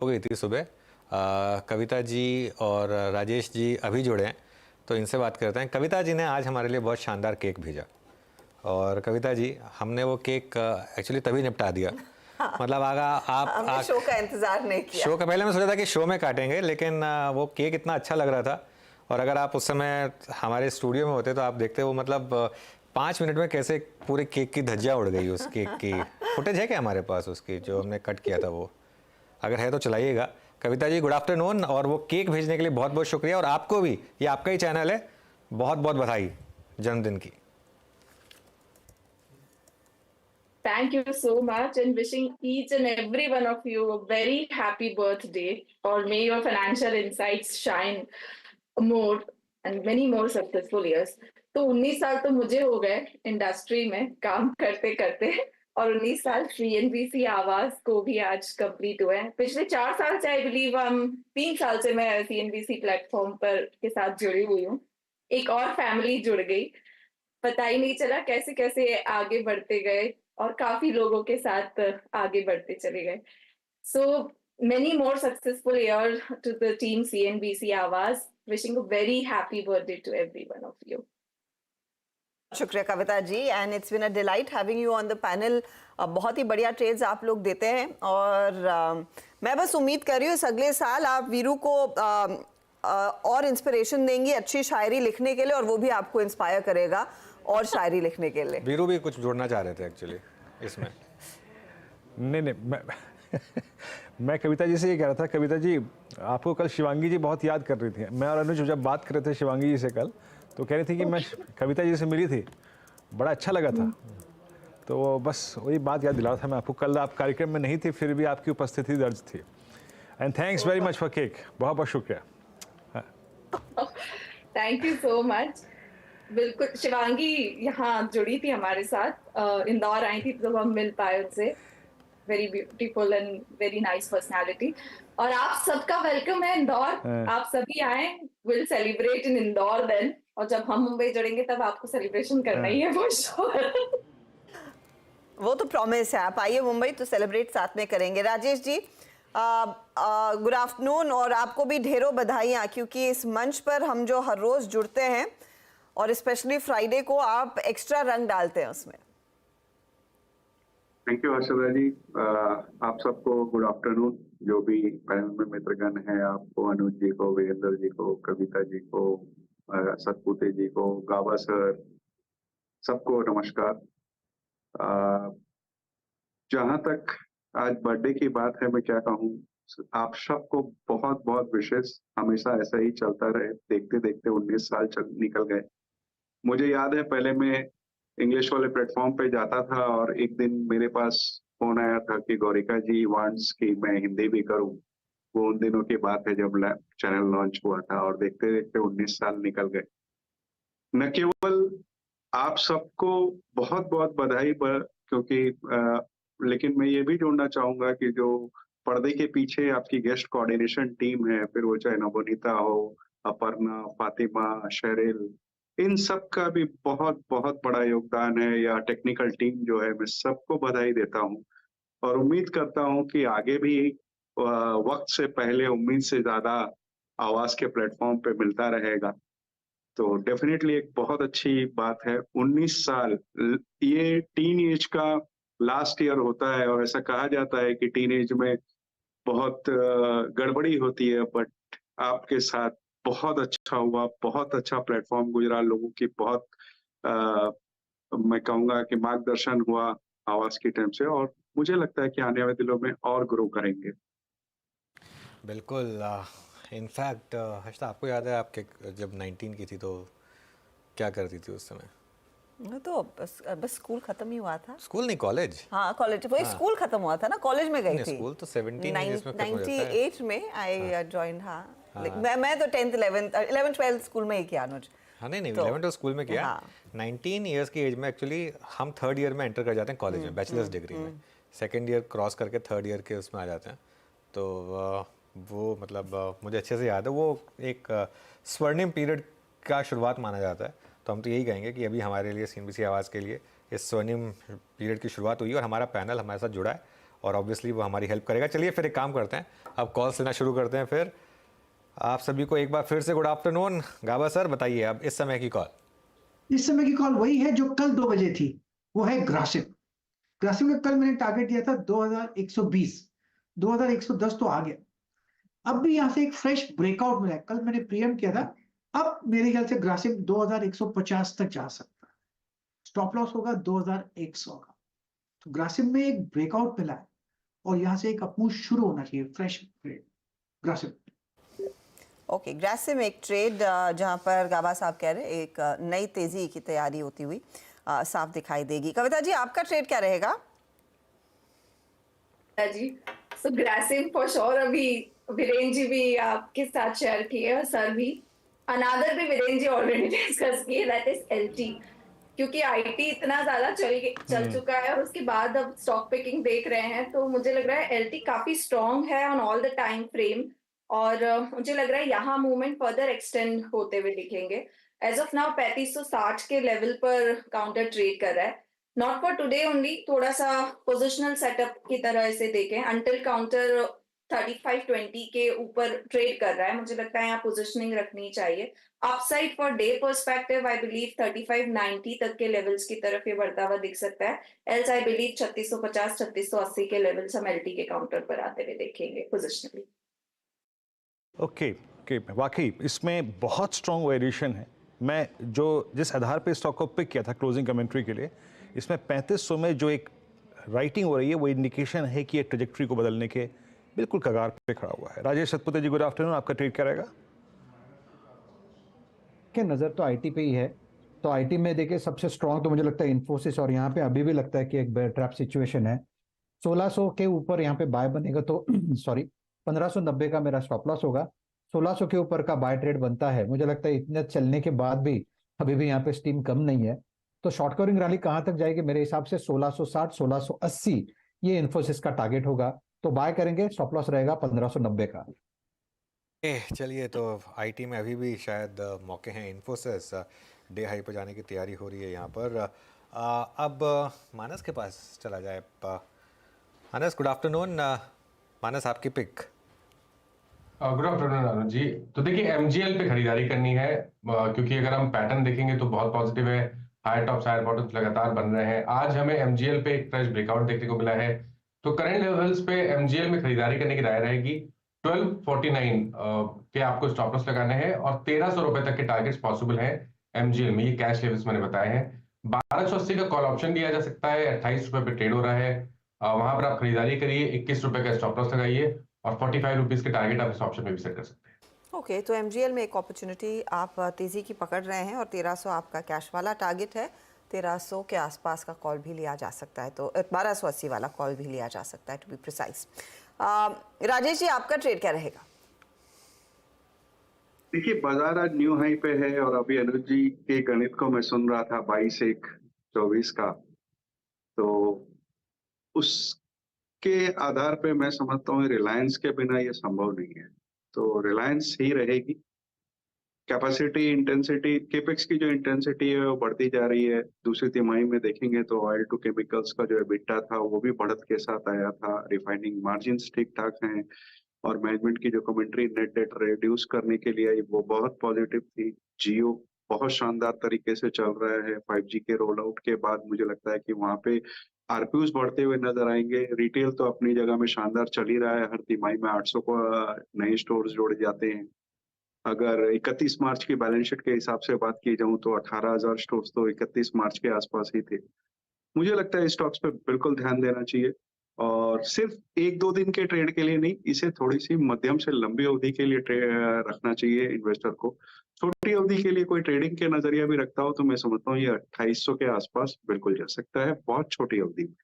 हो गई थी सुबह। कविता जी और राजेश जी अभी जुड़े हैं, तो इनसे बात करते हैं। कविता जी ने आज हमारे लिए बहुत शानदार केक भेजा, और कविता जी हमने वो केक एक्चुअली तभी निपटा दिया। मतलब आगा आप हमने शो का इंतजार नहीं किया। शो का पहले मैं सोचा था कि शो में काटेंगे, लेकिन वो केक इतना अच्छा लग रहा था। और अगर आप उस समय हमारे स्टूडियो में होते तो आप देखते वो मतलब 5 मिनट में कैसे पूरे केक की धज्जियाँ उड़ गई। उस केक की फुटेज है क्या हमारे पास, उसकी जो हमने कट किया था वो? अगर है तो चलाइएगा। कविता जी गुड आफ्टरनून, और वो केक भेजने के लिए बहुत बहुत शुक्रिया। और आपको भी, ये आपका ही चैनल है, बहुत बहुत बधाई जन्मदिन की। Thank you so much, and wishing each and every one of you a very happy birthday, or may your financial insights shine more and many more successful years. तो 19 साल तो मुझे हो गए इंडस्ट्री में काम करते करते, और 19 साल सीएनबीसी आवाज को भी आज कंप्लीट हुए हैं। पिछले 4 साल से आई बिलीव 3 साल से मैं सीएनबीसी प्लेटफॉर्म पर के साथ जुड़ी हुई हूँ। एक और फैमिली जुड़ गई, पता ही नहीं चला कैसे कैसे आगे बढ़ते गए, और काफी लोगों के साथ आगे बढ़ते चले गए। So many more successful year to the team CNBC Awaaz, wishing a very happy birthday to every one of you. शुक्रिया Kavita ji, and it's been a delight having you on the panel. बहुत ही बढ़िया ट्रेड्स आप लोग देते हैं, और मैं बस उम्मीद कर रही हूँ इस अगले साल आप वीरू को और इंस्पिरेशन देंगी अच्छी शायरी लिखने के लिए, और वो भी आपको इंस्पायर करेगा और शायरी लिखने के लिए। वीरू भी कुछ जोड़ना चाह रहे थे एक्चुअली इसमें। नहीं मैं कविता जी से ये कह रहा था, कविता जी आपको कल शिवांगी जी बहुत याद कर रही थी। मैं और अनुज जब बात कर रहे थे शिवांगी जी से कल, तो कह रही थी कि मैं कविता जी से मिली थी, बड़ा अच्छा लगा था। तो बस वही बात याद दिला रहा था मैं आपको। कल आप कार्यक्रम में नहीं थे, फिर भी आपकी उपस्थिति दर्ज थी। And thanks very much for cake, बहुत बहुत शुक्रिया। Thank you so much. बिल्कुल, शिवांगी यहाँ जुड़ी थी हमारे साथ, इंदौर आई थी तो हम मिल पाए उससे। Very beautiful and very nice personality. और आप सबका वेलकम है इंदौर, आप सभी आए, will celebrate in Indore then. और जब हम मुंबई जुड़ेंगे तब आपको सेलिब्रेशन करना ही है फॉर श्योर। वो तो प्रॉमिस है, आप आइए मुंबई तो सेलिब्रेट साथ में करेंगे। राजेश जी गुड आफ्टरनून, और आपको भी ढेरों बधाइयाँ, क्योंकि इस मंच पर हम जो हर रोज जुड़ते हैं और स्पेशली फ्राइडे को आप एक्स्ट्रा रंग डालते हैं उसमें। थैंक यू हर्षदा जी। आप सबको गुड आफ्टरनून, जो भी पैनल में मित्रगण हैं, आपको, अनुज जी को, वीरेंद्र जी को, कविता जी को, सतपुते जी को, गावा सर, सबको नमस्कार। जहां तक आज बर्थडे की बात है, मैं क्या कहूँ, आप सबको बहुत बहुत विशेष। हमेशा ऐसा ही चलता रहे, देखते देखते 19 साल निकल गए। मुझे याद है पहले मैं इंग्लिश वाले प्लेटफॉर्म पे जाता था, और एक दिन मेरे पास फोन आया था कि गौरिका जी वांट्स कि मैं हिंदी भी करूं। वो उन दिनों की बात है जब चैनल लॉन्च हुआ था, और देखते देखते 19 साल निकल गए। न केवल आप सबको बहुत बहुत बधाई, क्योंकि लेकिन मैं ये भी जोड़ना चाहूंगा कि जो पर्दे के पीछे आपकी गेस्ट कोऑर्डिनेशन टीम है, फिर वो चाहे नवनीता हो, अपर्णा, फातिमा, शेरिल, इन सब का भी बहुत बहुत बड़ा योगदान है। या टेक्निकल टीम जो है, मैं सबको बधाई देता हूँ, और उम्मीद करता हूँ कि आगे भी वक्त से पहले उम्मीद से ज्यादा आवाज के प्लेटफॉर्म पे मिलता रहेगा। तो डेफिनेटली एक बहुत अच्छी बात है। 19 साल, ये टीन एज का लास्ट ईयर होता है, और ऐसा कहा जाता है कि टीन एज में बहुत गड़बड़ी होती है, बट आपके साथ बहुत अच्छा हुआ, बहुत अच्छा प्लेटफॉर्म गुजरा, लोगों की बहुत मैं कहूँगा कि मार्गदर्शन हुआ आवाज की टाइम से, और मुझे लगता है कि आने वाले दिनों में और ग्रो करेंगे। बिल्कुल। इनफैक्ट हर्षदा, आपको याद है आपके जब 19 की थी तो क्या करती थी उस समय? तो बस स्कूल खत्म ही हुआ था। स्कूल नहीं, कॉलेज। हाँ कॉलेज, वही स्कूल खत्म हुआ था ना, कॉलेज में गई थी। स्कूल तो 17 इयर्स में खत्म हो जाता है। 98 में आई जॉइन। हाँ मैं तो 10th 11th 12th स्कूल में ही किया अनुज। हाँ नहीं 11th तो स्कूल में किया। हाँ। 19 इयर्स की एज में एक्चुअली हम 3rd ईयर में एंटर कर जाते हैं कॉलेज में, बैचलर्स डिग्री में। 2nd ईयर क्रॉस करके 3rd ईयर के उसमें आ जाते हैं। तो वो मतलब मुझे अच्छे से याद है, वो एक स्वर्णिम पीरियड का शुरुआत माना जाता है। तो हम तो यही कहेंगे कि अभी हमारे लिए सीएनबीसी आवाज़ के लिए इस स्वर्णिम पीरियड की शुरुआत हुई, और हमारा पैनल हमारे साथ जुड़ा है, और ऑब्वियसली वो हमारी हेल्प करेगा। चलिए फिर एक काम करते हैं, अब कॉल्स लेना शुरू करते हैं। फिर आप सभी को एक बार फिर से गुड आफ्टरनून। गाबा सर बताइए अब इस समय की कॉल। इस समय की कॉल वही है जो कल 2 बजे थी, वो है ग्रासिम। ग्रासिम का कल मैंने टारगेट दिया था 2120, 2110 तो आ गया। अब भी यहाँ से एक फ्रेश ब्रेकआउट मिला है, कल मैंने प्रीएम किया था। अब मेरे ख्याल से ग्रासिम 2150 तक जा सकता है, स्टॉप लॉस होगा 2100 का। तो ग्रासिम में एक ब्रेकआउट मिला है और यहाँ से एक अपमूव शुरू होना चाहिए, fresh trade Grasim. Okay, Grasim एक ट्रेड जहां पर गाबा साहब कह रहे हैं एक नई तेजी की तैयारी होती हुई साफ दिखाई देगी। कविता जी आपका ट्रेड क्या रहेगा? जी, सो ग्रासिम फॉर श्योर अभी वीरेन जी भी आपके साथ शेयर किए और सर भी, अनादर भी वीरेन जी ऑलरेडी डिस्कस किए, दैट इज एलटी। क्योंकि आईटी इतना ज्यादा चल चुका है और उसके बाद अब स्टॉक पिकिंग देख रहे हैं, तो मुझे लग रहा है एलटी काफी स्ट्रॉन्ग है on all the time frame. और मुझे लग रहा है यहाँ मूवमेंट फर्दर एक्सटेंड होते हुए दिखेंगे। एज ऑफ नाउ 3560 के लेवल पर काउंटर ट्रेड कर रहा है, नॉट फॉर टुडे ओनली, थोड़ा सा पोजिशनल सेटअप की तरह इसे देखें अंटिल काउंटर 3520 के ऊपर ट्रेड कर रहा है। मुझे लगता है यहाँ पोजिशनिंग रखनी चाहिए। Upside for day perspective I believe 3590 तक के लेवल्स की तरफ ये बढ़ता हुआ दिख सकता है। एल्स आई बिलीव 3650 3680 के लेवल्स हम एलटी के काउंटर पर आते हुए देखेंगे पोजिशनली। ओके, वाकई इसमें बहुत स्ट्रॉन्ग वेरिएशन है। मैं जिस आधार पे स्टॉक को पिक किया था क्लोजिंग कमेंट्री के लिए, इसमें 3500 में जो एक राइटिंग हो रही है वो इंडिकेशन है कि ये ट्रेजेक्ट्री को बदलने के बिल्कुल कगार पे खड़ा हुआ है। राजेश सतपुते जी गुड आफ्टरनून, आपका ट्रेड क्या रहेगा? के नज़र तो आईटी पे ही है, तो आईटी में देखिए सबसे स्ट्रॉन्ग तो मुझे लगता है इन्फोसिस, और यहाँ पे अभी भी लगता है कि एक ट्रैप सिचुएशन है। 1600 के ऊपर यहाँ पे बाय बनेगा तो सॉरी 1590 का मेरा स्टॉप लॉस होगा। 1600 के ऊपर का बाय ट्रेड बनता है। मुझे लगता है इतने चलने के बाद भी अभी भी यहाँ पे स्टीम कम नहीं है, तो शॉर्ट कवरिंग रैली कहाँ तक जाएगी? मेरे हिसाब से 1660 1680 ये इन्फोसिस का टारगेट होगा, तो बाय करेंगे। स्टॉप लॉस रहेगा 1590 का। चलिए, तो आईटी में अभी भी शायद मौके हैं। इन्फोसिस डे हाई पर जाने की तैयारी हो रही है यहाँ पर। अब मानस के पास चला जाए। मानस गुड आफ्टरनून। मानस आपकी pick. Good afternoon Anuj ji. तो देखिए एमजीएल पे खरीदारी करनी है, क्योंकि अगर हम पैटर्न देखेंगे तो बहुत पॉजिटिव है। हायर टॉप्स हायर बॉटम्स लगातार बन रहे हैं। आज हमें एमजीएल पे एक फ्रेश ब्रेकआउट देखने को मिला है, तो करंट लेवल्स पे एमजीएल में खरीदारी करने की राय रहेगी। 1249 के आपको स्टॉप लॉस लगाने हैं और 1300 रुपए तक के टारगेट्स पॉसिबल हैं एमजीएल में। ये कैश लेवल्स मैंने बताए हैं। 1280 का कॉल ऑप्शन दिया जा सकता है, 28 रुपए पे ट्रेड हो रहा है, वहां पर आप खरीदारी करिए। 21 रुपए का स्टॉप लॉस लगाइए और 45 रुपीज के टारगेट आप इस ऑप्शन में भी सेट कर सकते हैं। ओके, तो एमजीएल में एक अपॉर्चुनिटी आप तेजी की पकड़ रहे हैं और 1300 आपका कैश वाला टारगेट है। 1300 के आसपास का कॉल भी लिया जा सकता है, तो 1280 वाला कॉल भी लिया जा सकता है to be precise. Rajesh ji आपका ट्रेड क्या रहेगा? देखिए बाजार आज न्यू हाई पे है और अभी अनुज जी के गणित को मैं सुन रहा था 22-1-24 का, तो उसके आधार पे मैं समझता हूँ रिलायंस के बिना ये संभव नहीं है, तो रिलायंस ही रहेगी। कैपेसिटी इंटेंसिटी केपेक्स की जो इंटेंसिटी है वो बढ़ती जा रही है। दूसरी तिमाही में देखेंगे तो ऑयल टू केमिकल्स का जो एबिटा था वो भी बढ़त के साथ आया था। रिफाइनिंग मार्जिन्स ठीक ठाक हैं और मैनेजमेंट की जो कमेंट्री नेट डेट रिड्यूस करने के लिए आई वो बहुत पॉजिटिव थी। जियो बहुत शानदार तरीके से चल रहा है। 5G के रोल आउट के बाद मुझे लगता है कि वहां पे आरपीयूज बढ़ते हुए नजर आएंगे। रिटेल तो अपनी जगह में शानदार चल ही रहा है। हर तिमाही में 800 को नए स्टोर्स जोड़े जाते हैं। अगर 31 मार्च की बैलेंस शीट के हिसाब से बात की जाऊं तो 18,000 स्टोर्स तो 31 मार्च के आसपास ही थे। मुझे लगता है स्टॉक्स पे बिल्कुल ध्यान देना चाहिए और सिर्फ 1-2 दिन के ट्रेड के लिए नहीं, इसे थोड़ी सी मध्यम से लंबी अवधि के लिए रखना चाहिए इन्वेस्टर को। छोटी अवधि के लिए कोई ट्रेडिंग के नजरिया भी रखता हो तो मैं समझता हूँ ये 2800 के आसपास बिल्कुल जा सकता है बहुत छोटी अवधि में।